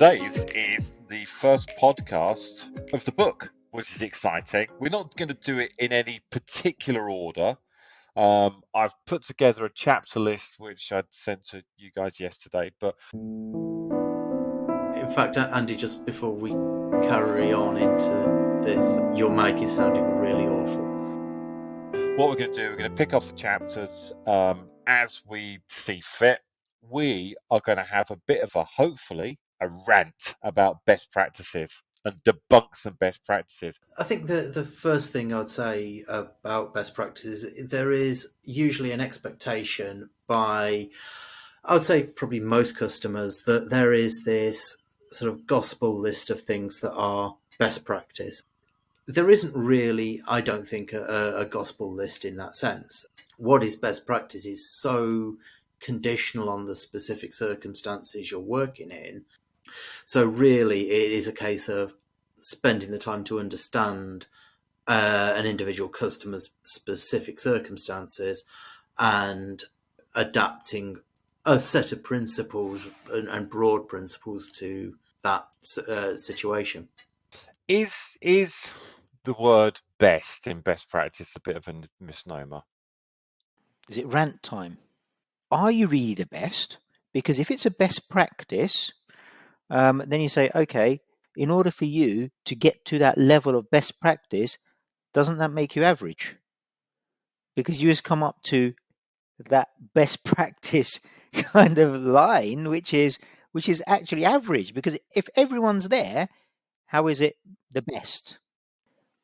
today's is the first podcast of the book, which is exciting. We're not going to do it in any particular order. I've put together a chapter list which I'd sent to you guys yesterday, but in fact, Andy, just before we carry on into this, your mic is sounding really awful. What we're going to do, we're going to pick off the chapters as we see fit. We are going to have a bit of hopefully, a rant about best practices and debunk some best practices. I think the first thing I'd say about best practices, there is usually an expectation by, I would say probably most customers, that there is this sort of gospel list of things that are best practice. There isn't really, I don't think, a gospel list in that sense. What is best practice is so conditional on the specific circumstances you're working in. So really, it is a case of spending the time to understand an individual customer's specific circumstances and adapting a set of principles and broad principles to that situation. Is the word best in best practice a bit of a misnomer? Is it rant time? Are you really the best? Because if it's a best practice, then you say, okay, in order for you to get to that level of best practice, doesn't that make you average? Because you just come up to that best practice kind of line, which is actually average. Because if everyone's there, how is it the best?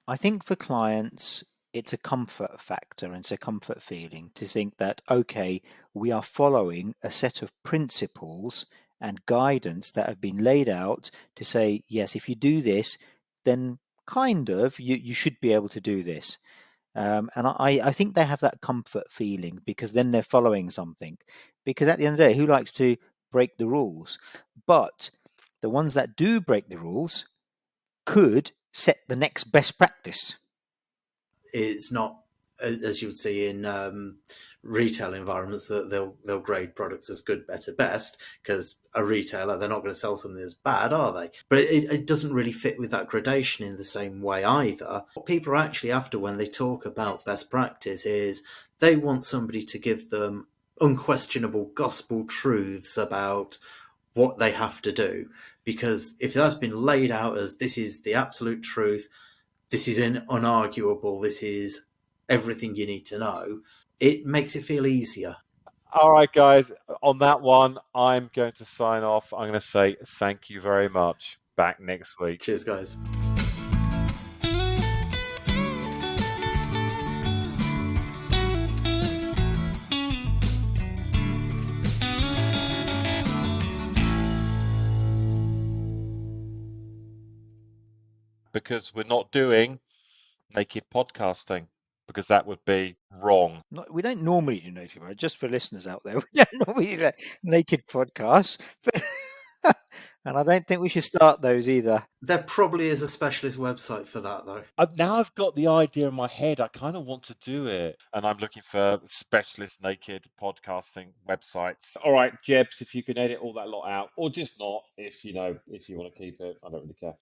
I think for clients, it's a comfort factor and it's a comfort feeling to think that, okay, we are following a set of principles and guidance that have been laid out to say, yes, if you do this, then kind of you should be able to do this. And I think they have that comfort feeling because then they're following something. Because at the end of the day, who likes to break the rules? But the ones that do break the rules could set the next best practice. It's not, as you would see in retail environments, that they'll grade products as good, better, best, because a retailer, they're not going to sell something that's bad, are they? But it doesn't really fit with that gradation in the same way either. What people are actually after when they talk about best practice is they want somebody to give them unquestionable gospel truths about what they have to do. Because if that's been laid out as this is the absolute truth, this is unarguable, this is everything you need to know, it makes it feel easier. All right, guys, on that one, I'm going to sign off. I'm going to say thank you very much. Back next week. Cheers, guys. Because we're not doing naked podcasting, because that would be wrong. We don't normally do naked podcasts, just for listeners out there. We don't normally do naked podcasts, and I don't think we should start those either. There probably is a specialist website for that, though. Now I've got the idea in my head. I kind of want to do it, and I'm looking for specialist naked podcasting websites. All right, Jebs, if you can edit all that lot out, or just not, if you want to keep it, I don't really care.